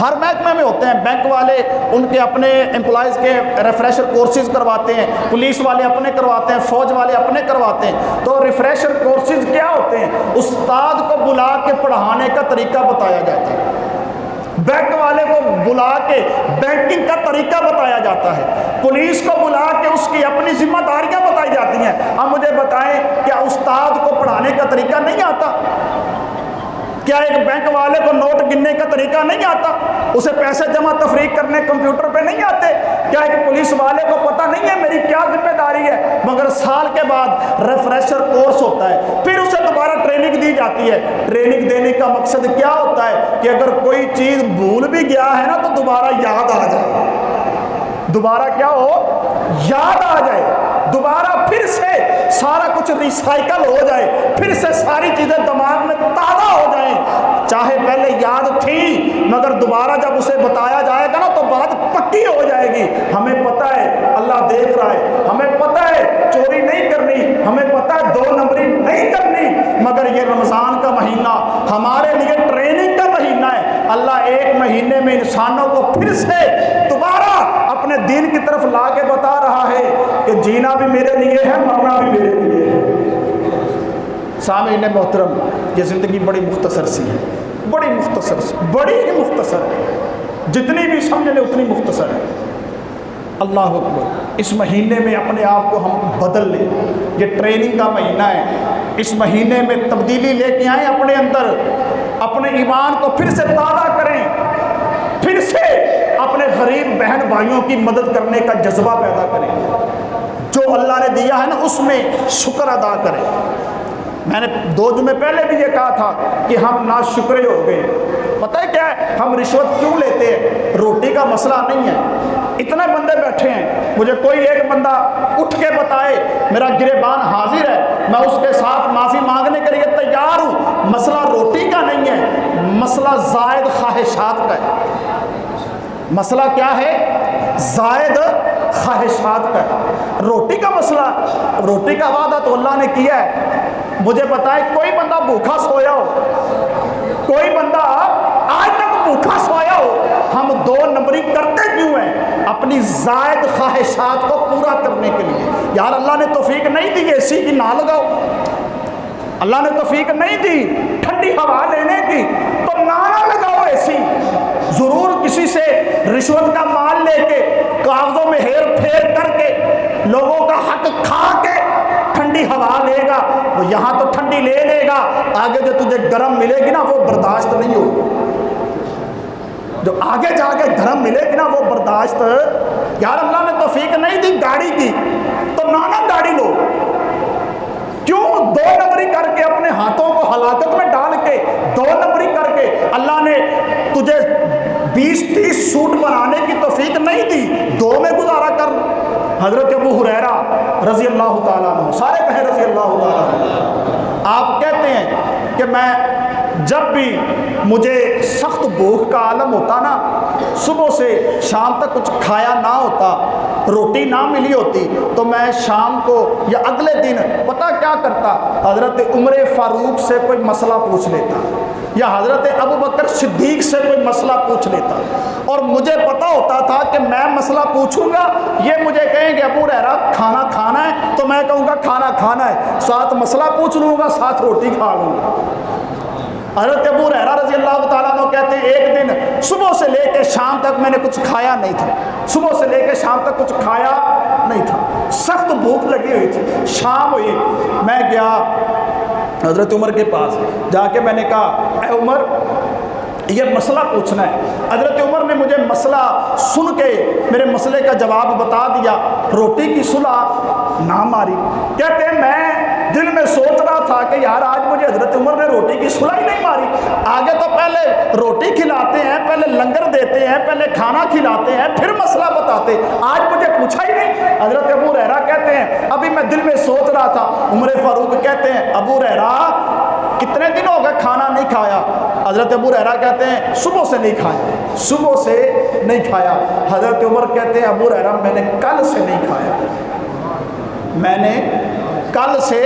ہر محکمے میں ہوتے ہیں۔ بینک والے ان کے اپنے امپلائیز کے ریفریشر کورسز کرواتے ہیں، پولیس والے اپنے کرواتے ہیں، فوج والے اپنے کرواتے ہیں۔ تو ریفریشر کورسز کیا ہوتے ہیں؟ استاد کو بلا کے پڑھانے کا طریقہ بتایا جاتا ہے، بینک والے کو بلا کے بینکنگ کا طریقہ بتایا جاتا ہے، پولیس کو بلا کے اس کی اپنی ذمہ داریاں بتائی جاتی ہیں۔ اب مجھے بتائیں کیا استاد کو پڑھانے کا طریقہ نہیں آتا؟ کیا ایک بینک والے کو نوٹ گننے کا طریقہ نہیں آتا؟ اسے پیسے جمع تفریق کرنے کمپیوٹر پہ نہیں آتے؟ کیا ایک پولیس والے کو پتہ نہیں ہے میری کیا ذمہ داری ہے؟ مگر سال کے بعد ریفریشر کورس ہوتا ہے، پھر اسے دوبارہ ٹریننگ دی جاتی ہے۔ ٹریننگ دینے کا مقصد کیا ہوتا ہے کہ اگر کوئی چیز بھول بھی گیا ہے نا تو دوبارہ یاد آ جائے، دوبارہ کیا ہو؟ یاد آ جائے، دوبارہ پھر سے سارا کچھ ریسائیکل ہو جائے، پھر سے ساری چیزیں دماغ میں تازہ ہو جائیں۔ چاہے پہلے یاد تھی مگر دوبارہ جب اسے بتایا جائے گا نا تو بات پکی ہو جائے گی۔ ہمیں پتہ ہے اللہ دیکھ رہا ہے، ہمیں پتہ ہے چوری نہیں کرنی، ہمیں پتہ ہے 2 نمبری نہیں کرنی، مگر یہ رمضان کا مہینہ ہمارے لیے ٹریننگ کا مہینہ ہے۔ اللہ ایک مہینے میں انسانوں کو پھر سے دوبارہ اپنے دین کی طرف لا کے بتا رہا ہے کہ جینا بھی میرے لیے ہے، مرنا بھی میرے لیے ہے۔ سامعین محترم، یہ زندگی بڑی مختصر سی ہے، بڑی مختصر سی، بڑی ہی مختصر ہے، جتنی بھی سمجھ لیں اتنی مختصر ہے۔ اللہ اکبر۔ اس مہینے میں اپنے آپ کو ہم بدل لیں، یہ ٹریننگ کا مہینہ ہے۔ اس مہینے میں تبدیلی لے کے آئیں اپنے اندر، اپنے ایمان کو پھر سے تازہ کریں، پھر سے اپنے غریب بہن بھائیوں کی مدد کرنے کا جذبہ پیدا کریں، جو اللہ نے دیا ہے نا اس میں شکر ادا کریں۔ میں نے 2 جمعے پہلے بھی یہ کہا تھا کہ ہم ناشکرے ہو گئے۔ پتہ ہے کیا ہے؟ ہم رشوت کیوں لیتے ہیں؟ روٹی کا مسئلہ نہیں ہے، اتنے بندے بیٹھے ہیں، مجھے کوئی ایک بندہ اٹھ کے بتائے میرا گریبان حاضر ہے، میں اس کے ساتھ معافی مانگنے کے لیے تیار ہوں۔ مسئلہ روٹی کا نہیں ہے، مسئلہ زائد خواہشات کا ہے۔ مسئلہ کیا ہے؟ زائد خواہشات کا ہے۔ روٹی کا مسئلہ، روٹی کا وعدہ تو اللہ نے کیا ہے۔ مجھے بتائے کوئی بندہ بھوکا سویا ہو، کوئی بندہ آج تک بھوکا سویا ہو، ہم دو نمبری کرتے کیوں ہیں؟ اپنی زائد خواہشات کو پورا کرنے کے لیے۔ یار اللہ نے توفیق نہیں دی اے سی کی نہ لگاؤ، اللہ نے توفیق نہیں دی ٹھنڈی ہوا لینے کی، تو نہ لگاؤ اے سی۔ ضرور کسی سے رشوت کا مال لے کے، کاغذوں میں ہیر پھیر کر کے، لوگوں کا حق کھا کے ٹھنڈی ہوا لے گا، وہ یہاں تو ٹھنڈی لے لے گا، آگے جو تجھے گرم ملے گی نا وہ برداشت نہیں ہوگی، جو آگے جا کے گرم ملے گی نا وہ برداشت۔ یار اللہ نے توفیق نہیں دی گاڑی کی، تو نانا گاڑی لو۔ کیوں دو نمبری کر کے اپنے ہاتھوں کو ہلاکت میں ڈال کے، دو نمبری کر کے اللہ نے تجھے 20-30 سوٹ بنانے کی توفیق نہیں دی، دو میں گزارا کر۔ حضرت ابو ہریرہ رضی اللہ تعالیٰ عنہ، سارے کہیں رضی اللہ تعالیٰ عنہ، آپ کہتے ہیں کہ میں جب بھی مجھے سخت بھوک کا عالم ہوتا نا، صبح سے شام تک کچھ کھایا نہ ہوتا، روٹی نہ ملی ہوتی، تو میں شام کو یا اگلے دن پتہ کیا کرتا؟ حضرت عمر فاروق سے کوئی مسئلہ پوچھ لیتا، یا حضرت ابو بکر صدیق سے کوئی مسئلہ پوچھ لیتا، اور مجھے پتہ ہوتا تھا کہ میں مسئلہ پوچھوں گا، یہ مجھے کہیں گے ابو ہریرہ کھانا کھانا ہے، تو میں کہوں گا کھانا کھانا ہے، ساتھ مسئلہ پوچھ لوں گا، ساتھ روٹی کھا لوں گا۔ حضرت ابو ہریرہ رضی اللہ تعالیٰ عنہ کہتے ہیں ایک دن صبح سے لے کے شام تک میں نے کچھ کھایا نہیں تھا، صبح سے لے کے شام تک کچھ کھایا نہیں تھا، سخت بھوک لگی ہوئی تھی۔ شام ہوئی، میں گیا حضرت عمر کے پاس، جا کے میں نے کہا اے عمر یہ مسئلہ پوچھنا ہے۔ حضرت عمر نے مجھے مسئلہ سن کے میرے مسئلے کا جواب بتا دیا، روٹی کی صلح نہ ماری۔ کہتے ہیں میں دل میں سوچ رہا تھا کہ یار آج مجھے حضرت عمر نے روٹی کی صلح ہی نہیں ماری، آگے تو پہلے روٹی کھلاتے ہیں، پہلے لنگر دیتے ہیں، پہلے کھانا کھلاتے ہیں، پھر مسئلہ بتاتے، آج مجھے پوچھا ہی نہیں۔ حضرت ابو ہریرہ کہتے ہیں ابھی میں دل میں سوچ رہا تھا۔ عمر فاروق کہتے ہیں ابو ہریرہ کتنے دن ہو گئے کھانا نہیں کھایا؟ حضرت ابو ہریرہ کہتے ہیں صبح سے نہیں کھایا، صبح سے نہیں کھایا۔ حضرت عمر کہتے ہیں ابو ہریرہ میں نے کل سے نہیں کھایا، میں نے کل سے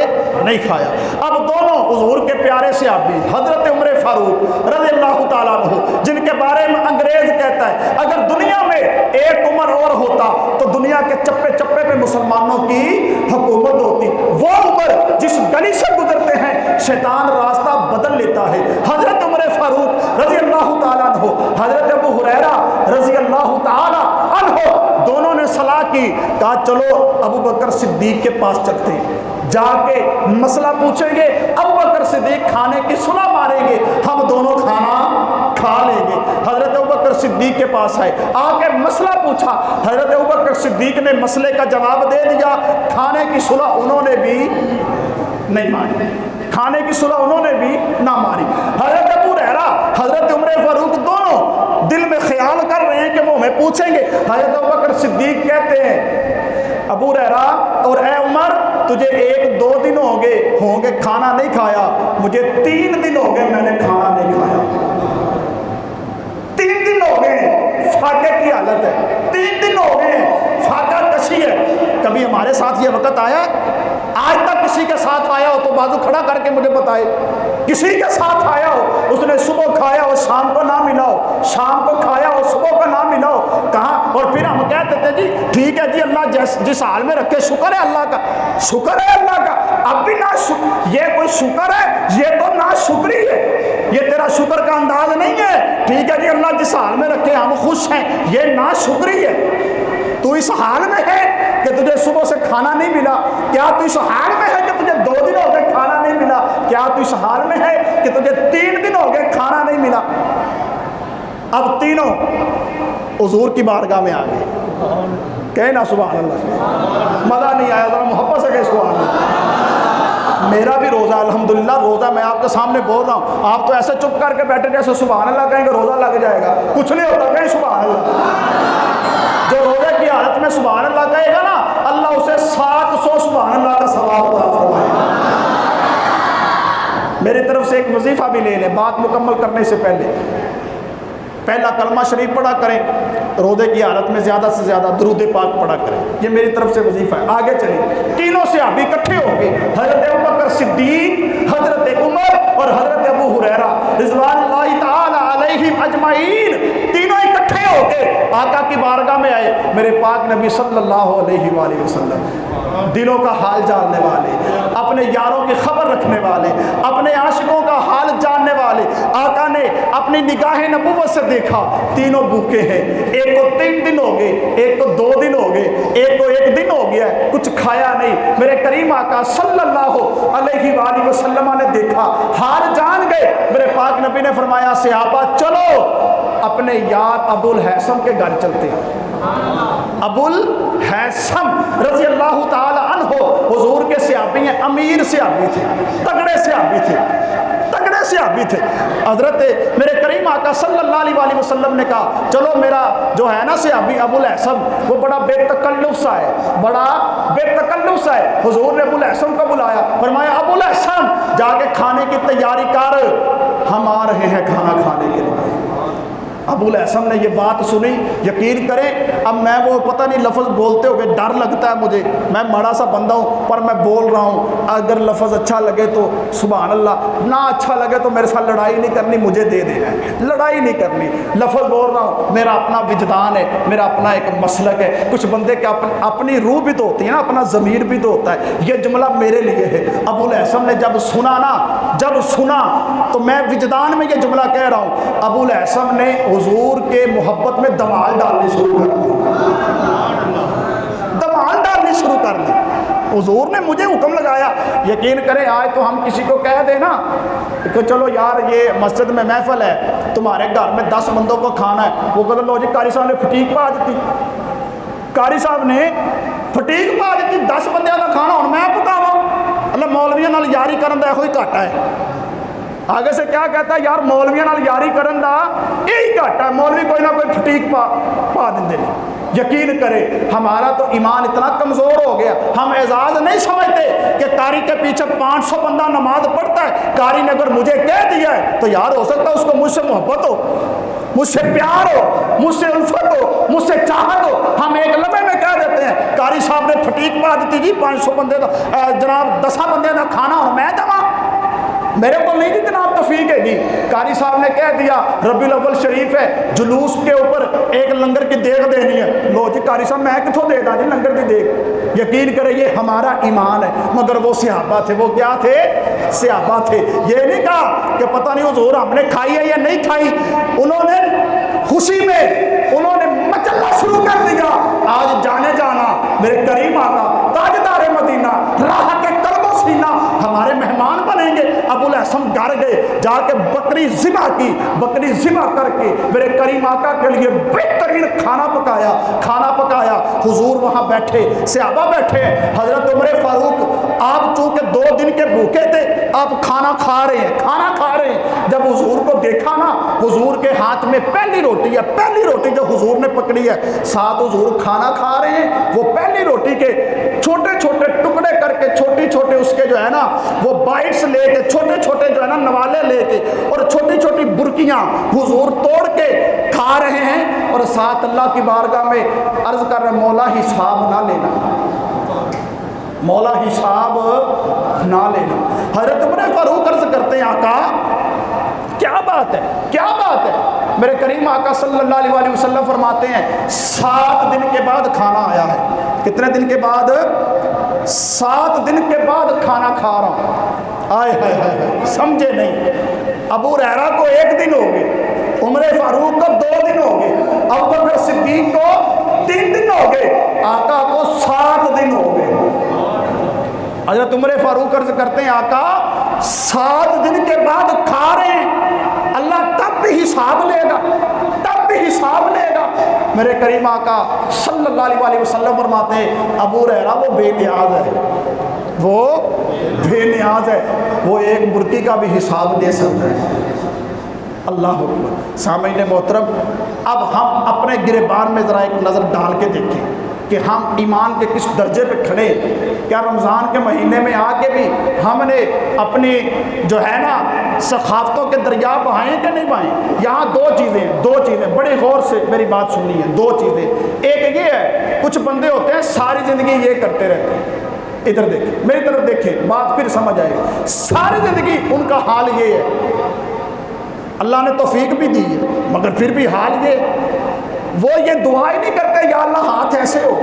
نہیں کھایا۔ اب دونوں حضور کے پیارے صحابی حضرت عمر فاروق رضی اللہ تعالیٰ عنہ، جن کے بارے میں انگریز کہتا ہے اگر دنیا میں ایک عمر اور ہوتا تو دنیا کے چپے چپے پہ مسلمانوں کی حکومت ہوتی، وہ عمر جس گلی سے گزرتے ہیں شیطان راستہ بدل لیتا ہے۔ حضرت عمر فاروق رضی اللہ تعالیٰ عنہ، حضرت ابو ہریرہ رضی اللہ تعالیٰ عنہ، دونوں نے صلاح کی، کہا چلو ابو بکر صدیق کے پاس چلتے ہیں، جا کے مسئلہ پوچھیں گے، ابو بکر صدیق کھانے کی صلح ماریں گے، ہم دونوں کھانا کھا لیں گے۔ حضرت ابو بکر صدیق کے پاس آئے، آ کے مسئلہ پوچھا، حضرت ابو بکر صدیق نے مسئلے کا جواب دے دیا، کھانے کی صلح انہوں نے بھی نہیں ماری، کھانے کی صلح انہوں نے بھی نہ ماری۔ حضرت ابو ہریرہ حضرت عمر فاروق دونوں دل میں خیال کر رہے ہیں کہ وہ ہمیں پوچھیں گے۔ حضرت ابو بکر صدیق کہتے ہیں ابو ہریرہ اور اے عمر تجھے 1-2 دن ہوں گے کھانا نہیں کھایا، مجھے 3 دن ہو گئے میں نے کھانا نہیں کھایا، 3 دن ہو گئے، فاقے کی حالت ہے، 3 دن ہو گئے، فاقہ کشی ہے۔ کبھی ہمارے ساتھ یہ وقت آیا ہے؟ آج تک کسی کے ساتھ آیا ہو تو بازو کھڑا کر کے مجھے بتائے، کسی کے ساتھ آیا ہو اس نے صبح کھایا ہو شام کو نہ ملا ہو، شام کو کھایا ہو صبح کو نہ ملا ہو، کہاں؟ اور پھر ہم کہتے تھے جی ٹھیک ہے جی اللہ جس حال میں رکھے، شکر ہے اللہ کا، شکر ہے اللہ کا۔ اب بھی نہ یہ کوئی شکر ہے، یہ تو نہ شکری ہے، یہ تیرا شکر کا انداز نہیں ہے۔ ٹھیک ہے جی اللہ جس حال میں رکھے ہم خوش ہیں، یہ نہ شکری ہے۔ تو اس حال میں ہے کہ تجھے صبح سے کھانا نہیں ملا؟ کیا تو اس حال میں ہے کہ تجھے 2 دن ہو گئے کھانا نہیں ملا؟ کیا تو اس حال میں ہے کہ تجھے 3 دن ہو گئے کھانا نہیں ملا؟ اب تینوں حضور کی بارگاہ میں آ گئے، کہنا سبحان اللہ، مزہ نہیں آیا؟ ذرا محبت سے کہ سبحان اللہ۔ میرا بھی روزہ الحمدللہ، روزہ میں آپ کے سامنے بول رہا ہوں، آپ تو ایسے چپ کر کے بیٹھے جیسے سبحان اللہ کہیں گے روزہ لگ جائے گا، کچھ نہیں ہوتا، کہیں سبحان اللہ۔ جو روزے کی حالت میں سبحان اللہ کہے گا نا، اللہ اسے 700 سبحان اللہ کا ثواب عطا فرمائے گا۔ میری طرف سے ایک وظیفہ بھی لے لیں بات مکمل کرنے سے پہلے۔ پہلا کلمہ شریف پڑھا کریں، روزے کی حالت میں زیادہ سے زیادہ درود پاک پڑھا کریں، یہ میری طرف سے وظیفہ ہے۔ آگے چلیں، تینوں صحابی اکٹھے ہو گئے، حضرت ابوبکر صدیق، حضرت عمر اور حضرت ابو ہریرہ رضوان اللہ تعالی علیہم اجمعین، تینوں اکٹھے ہو کے آقا کی بارگاہ میں آئے۔ میرے پاک نبی صلی اللہ علیہ وآلہ وسلم دلوں کا حال جاننے والے، اپنے یاروں کی خبر رکھنے والے، اپنے عاشقوں کا حال جاننے والے، آقا نے اپنی نگاہ نبوت سے دیکھا تینوں بھوکے ہیں، ایک کو 3 دن ہو گئے، ایک کو 2 دن ہو گئے، ایک کو 1 دن ہو گیا ہے، کچھ کھایا نہیں۔ میرے کریم آقا صلی اللہ علیہ وآلہ وسلم نے دیکھا، حال جان گئے۔ میرے پاک نبی نے فرمایا صحابہ چلو اپنے یار ابو الہیثم کے گھر چلتے ہیں۔ ابو الہیثم رضی اللہ تعالی عنہ حضور کے صحابی ہیں، امیر صحابی تھے، تگڑے صحابی تھے، تگڑے صحابی تھے۔ حضرت میرے کریم آقا صلی اللہ علیہ وسلم نے کہا چلو میرا جو ہے نا صحابی ابو الہیثم وہ بڑا بے تکلف سا ہے، بڑا بے تکلف سا ہے۔ حضور نے ابو الہیثم کو بلایا، فرمایا ابو الہیثم جا کے کھانے کی تیاری کر، ہم آ رہے ہیں کھانا کھانے کے لیے۔ ابو الہیثم نے یہ بات سنی، یقین کریں اب میں وہ پتہ نہیں لفظ بولتے ہوئے ڈر لگتا ہے مجھے، میں ماڑا سا بندہ ہوں پر میں بول رہا ہوں، اگر لفظ اچھا لگے تو سبحان اللہ، نہ اچھا لگے تو میرے ساتھ لڑائی نہیں کرنی، مجھے دے دینا ہے، لڑائی نہیں کرنی، لفظ بول رہا ہوں، میرا اپنا وجدان ہے، میرا اپنا ایک مسلک ہے۔ کچھ بندے کے اپنی روح بھی تو ہوتی ہے نا، اپنا ضمیر بھی تو ہوتا ہے، یہ جملہ میرے لیے ہے۔ ابو الہیثم نے جب سنا تو میں وجدان میں یہ جملہ کہہ رہا ہوں، ابو الہیثم نے حضور کے محبت میں دمال ڈالنے شروع کر دی، دمال ڈالنے شروع کر دی۔ حضور نے مجھے حکم لگایا، یقین کریں آج تو ہم کسی کو کہہ دیں نا کہ چلو یار یہ مسجد میں محفل ہے، تمہارے گھر میں 10 بندوں کو کھانا ہے، وہ کہتے لو جی قاری صاحب نے فٹیک پا دیتی، قاری صاحب نے فٹیک پا دیتی، 10 بندیاں کا کھانا ہوں میں پکاواں، اللہ مولویاں نال یاری کرن دا کوئی گھاٹا ہے۔ آگے سے کیا کہتا ہے یار مولویاں نال یاری کرن دا یہی گھاٹا ہے، مولوی کوئی نہ کوئی فٹیک پا دیں۔ یقین کرے ہمارا تو ایمان اتنا کمزور ہو گیا، ہم اعزاز نہیں سمجھتے کہ قاری کے پیچھے 500 بندہ نماز پڑھتا ہے، قاری نے اگر مجھے کہہ دیا ہے تو یار ہو سکتا ہے اس کو مجھ سے محبت ہو، مجھ سے پیار ہو، مجھ سے الفت ہو، مجھ سے چاہت ہو، ہم ایک لمحے میں کہہ دیتے ہیں قاری صاحب نے فٹیک پا دیتی جی 500 بندے کا جناب 10 بندے کا کھانا اور میں دوا، میرے کو نہیں جناب توفیق ہے گی۔ قاری صاحب نے کہہ دیا ربیع الاول شریف ہے، جلوس کے اوپر ایک لنگر کی دیگ دینی ہے، لو جی قاری صاحب میں کتوں دے دا جی لنگر کی دیگ۔ یقین کرے یہ ہمارا ایمان ہے، مگر وہ صحابہ تھے، وہ کیا تھے؟ صحابہ تھے۔ یہ نہیں کہا کہ پتہ نہیں حضور ہم نے کھائی ہے یا نہیں کھائی، انہوں نے خوشی میں انہوں نے مچلنا شروع کر دیا، آج جانے جانا میرے کریم آقا تاجدار مدینہ راہ کے قلب و سینہ ہمارے مہمان بنیں گے۔ ابو الہیثم گھر گئے، جا کے بکری ذبح کی، بکری ذبح کر کے میرے کریم آقا کے لیے بہترین کھانا پکایا، حضور وہاں بیٹھے، صحابہ بیٹھے، حضرت عمر فاروق آپ چونکہ 2 دن کے بھوکے تھے، آپ کھانا کھا رہے ہیں۔ جب حضور کو دیکھا نا، حضور کے ہاتھ میں پہلی روٹی جو حضور نے پکڑی ہے، ساتھ حضور کھانا کھا رہے ہیں، وہ پہلی روٹی کے چھوٹے چھوٹے ٹکڑے کر کے چھوٹی اس کے جو ہے نا وہ بائٹس لے کے چھوٹے جو ہے نا نوالے لے کے اور چھوٹی برکیاں حضور توڑ کے کھا رہے ہیں، اور ساتھ اللہ کی بارگاہ میں عرض کر رہے ہیں مولا حساب نہ لینا، مولا حساب نہ لینا۔ حضرت عمر فاروق عرض کرتے ہیں آقا کیا بات ہے؟ میرے کریم آقا صلی اللہ علیہ وسلم فرماتے ہیں 7 دن کے بعد کھانا آیا ہے۔ کتنے دن کے بعد؟ 7 دن کے بعد کھانا کھا رہا ہوں۔ آئے سمجھے نہیں، ابو ہریرہ کو 1 دن ہو گئے، عمر فاروق کو 2 دن ہو گئے، ابوبکر صدیق کو 3 دن ہو گئے، آقا کو 7 دن ہو گئے۔ حضرت عمر فاروق عرض کرتے ہیں آقا 7 دن کے بعد کھا رہے ہیں، اللہ تب بھی حساب لے گا۔ میرے کریم آقا صلی اللہ علیہ وسلم فرماتے ہیں ابو ہریرہ وہ بے نیاز ہے، وہ 1 برکی کا بھی حساب دے سکتا ہے، اللہ اکبر۔ سامعین محترم، اب ہم اپنے گریبان میں ذرا ایک نظر ڈال کے دیکھیں کہ ہم ایمان کے کس درجے پہ کھڑے۔ کیا رمضان کے مہینے میں آ کے بھی ہم نے اپنی جو ہے نا ثقافتوں کے دریا بہائیں کہ نہیں بہائیں؟ یہاں دو چیزیں بڑی غور سے میری بات سننی ہے، دو چیزیں۔ ایک یہ ہے، کچھ بندے ہوتے ہیں ساری زندگی یہ کرتے رہتے ہیں، ادھر دیکھیں، میری طرف دیکھیں، بات پھر سمجھ آئے گی۔ ساری زندگی ان کا حال یہ ہے، اللہ نے توفیق بھی دی ہے مگر پھر بھی حال یہ، وہ یہ دعا ہی نہیں کرتے یا اللہ ہاتھ ایسے ہو۔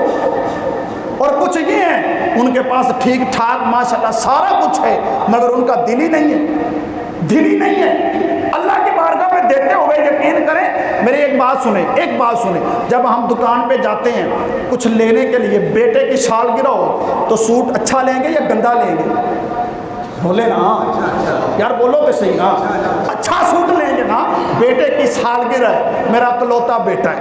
اور کچھ یہ ہیں ان کے پاس ٹھیک ٹھاک ماشاءاللہ سارا کچھ ہے مگر ان کا دل ہی نہیں ہے۔ اللہ کی بارگاہ میں دیتے ہوئے یقین کریں، میری ایک بات سنیں، جب ہم دکان پہ جاتے ہیں کچھ لینے کے لیے، بیٹے کی سالگرہ ہو تو سوٹ اچھا لیں گے یا گندا لیں گے؟ بولے نا یار، بولو تو صحیح نا، اچھا سوٹ لیں گے نا، بیٹے کی سالگرہ ہے، میرا اکلوتا بیٹا ہے،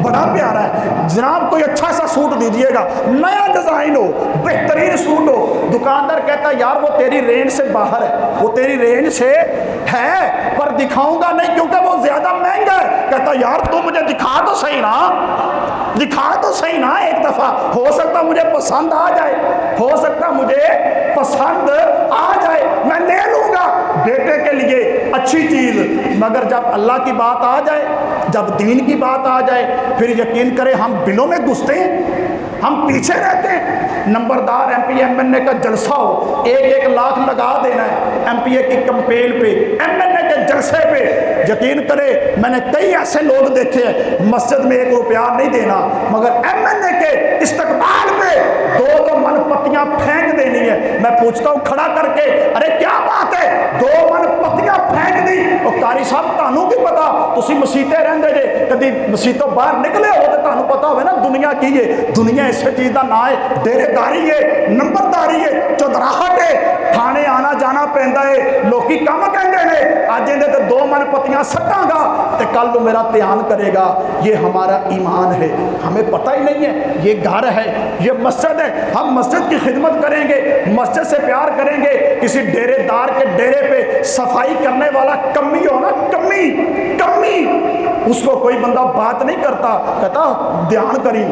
بڑا پیارا ہے، جناب کوئی اچھا سا سوٹ دیجئے گا، نیا ڈیزائن ہو، بہترین سوٹ ہو۔ دکاندار کہتا ہے یار وہ تیری رینج سے باہر ہے، وہ تیری رینج سے ہے پر دکھاؤں گا نہیں کیونکہ وہ زیادہ مہنگا ہے۔ کہتا یار تو مجھے دکھا تو صحیح نا ایک دفعہ، ہو سکتا مجھے پسند آ جائے، میں لے لوں گا بیٹے کے لیے اچھی چیز۔ مگر جب اللہ کی بات آ جائے، جب دین کی بات آ جائے، پھر یقین کریں ہم بلوں میں گھستے ہیں، ہم پیچھے رہتے ہیں۔ نمبردار ایم پی ایم این اے کا جلسہ ہو، 1 لاکھ لگا دینا ہے ایم پی اے کی کمپین پہ، ایم این اے کے جلسے پہ۔ یقین کرے میں نے کئی ایسے لوگ دیکھے ہیں مسجد میں 1 روپیہ نہیں دینا مگر ایم این اے کے استقبال پہ 2 من پتیاں پھینک دینی ہے۔ میں پوچھتا ہوں کھڑا کر کے، ارے کیا بات ہے 2 من پتیاں پھینک دی؟ اور قاری صاحب تانوں بھی پتا، تسی مسیطے رہندے جے، کدی مسیطوں باہر نکلے ہو تو تانوں پتا ہوئے نا دنیا کی ہے، دنیا اس چیز کا نہ ہے، ڈیرے داری ہے، نمبرداری ہے، چودراہٹ ہے، تھانے آنا جانا پہنتا ہے، لوکی کم کہندے نے آج اندے تے 2 من پتیاں سٹاں گا تے کل وہ میرا دھیان کرے گا۔ یہ ہمارا ایمان ہے، ہمیں پتہ ہی نہیں ہے یہ گھر ہے، یہ مسجد ہے، ہم مسجد کی خدمت کریں گے، مسجد سے پیار کریں گے۔ کسی ڈیرے دار کے ڈیرے پہ صفائی کرنے والا کمی ہو نا، کمی اس کو کوئی بندہ بات نہیں کرتا، کہتا دھیان کری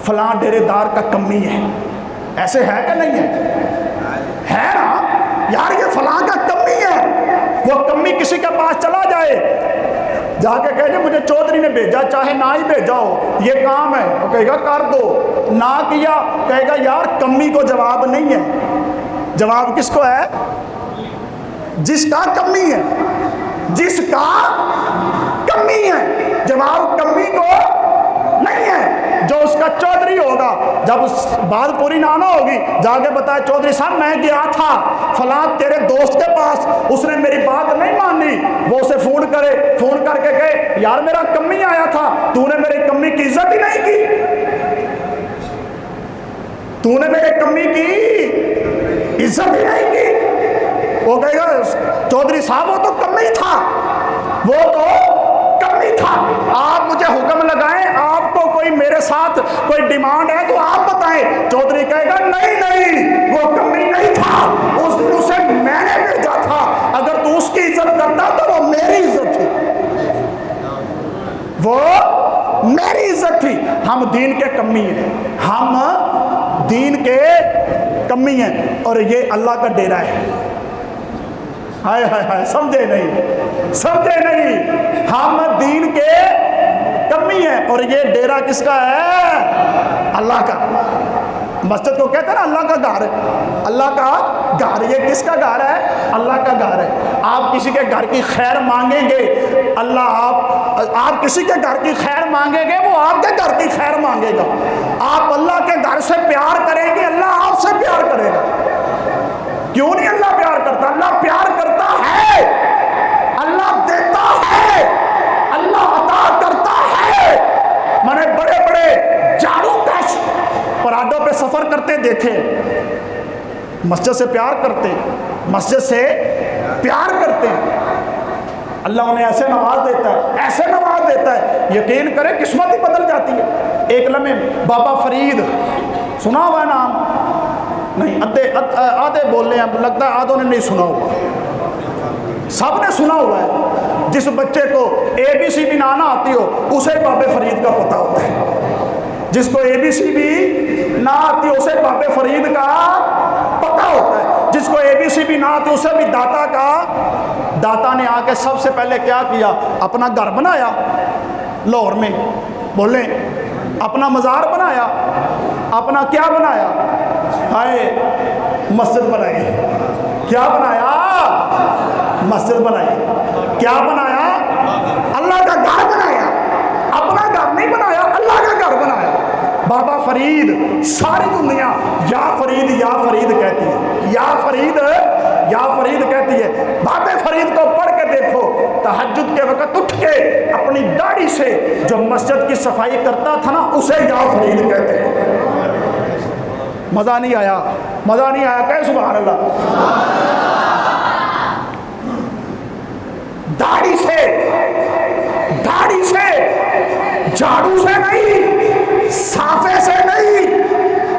فلاں ڈیرے دار کا کمی ہے، ایسے ہے کہ نہیں ہے نا یار، یہ فلاں کا کمی ہے۔ وہ کمی کسی کے پاس چلا جائے، جا کے کہے جی مجھے چودھری نے بھیجا، چاہے نہ ہی بھیجا ہو، یہ کام ہے، وہ کہے گا کر دو، نہ کیا کہے گا یار کمی کو جواب نہیں ہے۔ جواب کس کو ہے؟ جس کا کمی ہے، جواب کمی کو نہیں ہے۔ جو اس کا چودھری ہوگا، جب بات پوری نہ ہوگی جا کے بتایا چودھری صاحب میں گیا تھا فلاں تیرے دوست کے پاس، اس نے میری بات نہیں مانی، وہ اسے فون کر کے کہے یار میرا کمی آیا تھا، تو نے میری کمی کی عزت ہی نہیں کی، تو نے میرے کمی کی عزت ہی نہیں کی۔ وہ کہے گا چودھری صاحب وہ تو کمی تھا، آپ مجھے حکم لگائیں، آپ کو کوئی میرے ساتھ کوئی ڈیمانڈ ہے تو آپ بتائیں۔ چودھری کہے گا نہیں وہ کمی نہیں تھا، اس دن اسے میں نے بھیجا تھا، اگر تو اس کی عزت کرتا تو وہ میری عزت تھی، ہم دین کے کمی ہیں، اور یہ اللہ کا ڈیرہ ہے۔ ہائے سمجھے نہیں، ہم دین کے کمی ہیں اور یہ ڈیرہ کس کا ہے؟ اللہ کا۔ مسجد کو کہتے ہیں نا اللہ کا گھر ہے، اللہ کا گھر، یہ کس کا گھر ہے؟ اللہ کا گھر ہے۔ آپ کسی کے گھر کی خیر مانگیں گے، آپ کسی کے گھر کی خیر مانگیں گے، وہ آپ کے گھر کی خیر مانگے گا۔ آپ اللہ کے گھر سے پیار کریں گے، اللہ آپ سے پیار کرے گا۔ کیوں نہیں اللہ پیار کرتا؟ اللہ پیار کرتا ہے، اللہ دیتا ہے، اللہ عطا کرتا ہے۔ میں نے بڑے جاڑو کش پراڈو پہ سفر کرتے دیکھے، مسجد سے پیار کرتے، اللہ انہیں ایسے نواز دیتا ہے، یقین کرے قسمت ہی بدل جاتی ہے۔ ایک لمحے بابا فرید سنا ہوا ہے نام؟ نہیں، آدھے بول رہے ہیں، لگتا ہے آدھوں نے نہیں سنا ہوگا۔ سب نے سنا ہوا ہے جس بچے کو ABC بھی نہ آتی ہو اسے بابے فرید کا پتہ ہوتا ہے، جس کو ABC بھی نہ آتی اسے بابے فرید کا پتہ ہوتا ہے، جس کو ABC بھی نہ آتی اسے بھی داتا نے آ کے سب سے پہلے کیا کیا؟ اپنا گھر بنایا لاہور میں، بولیں اپنا مزار بنایا، اپنا کیا بنایا؟ ہائے مسجد بنائی، کیا بنایا؟ مسجد بنائی، کیا بنایا؟ اللہ کا گھر بنایا، اپنا گھر نہیں بنایا، اللہ کا گھر بنایا۔ بابا فرید ساری دنیا یا فرید کہتی ہے، یا فرید کہتی ہے۔ بابے فرید کو پڑھ کے دیکھو، تہجد کے وقت اٹھ کے اپنی داڑھی سے جو مسجد کی صفائی کرتا تھا نا اسے یا فرید کہتے ہیں۔ مزہ نہیں آیا کہ سبحان اللہ؟ داڑھی سے جھاڑو سے نہیں، صافے سے نہیں،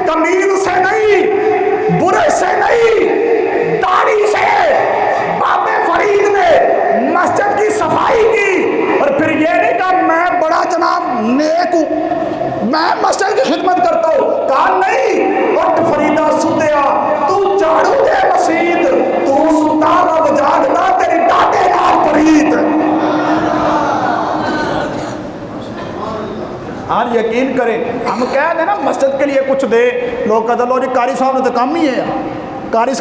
کمیز سے نہیں، برش سے نہیں، داڑھی سے بابے فرید نے مسجد کی صفائی کی۔ اور پھر یہ نہیں کہا میں بڑا جناب نیک ہوں، میں مسجد کی خدمت کرتا ہوں، کہا نہیں، اٹھ فریدہ ستیا، تو جھاڑو دے مسجد، تو ستا رب جاگتا تیری ڈاٹے نال فرید۔ آج یقین کریں، ہم کہہ دیں نا مسجد کے لیے کچھ دے، لوگ کہتے لو جی قاری صاحب نے تو کام ہی ہے، قاری صاحب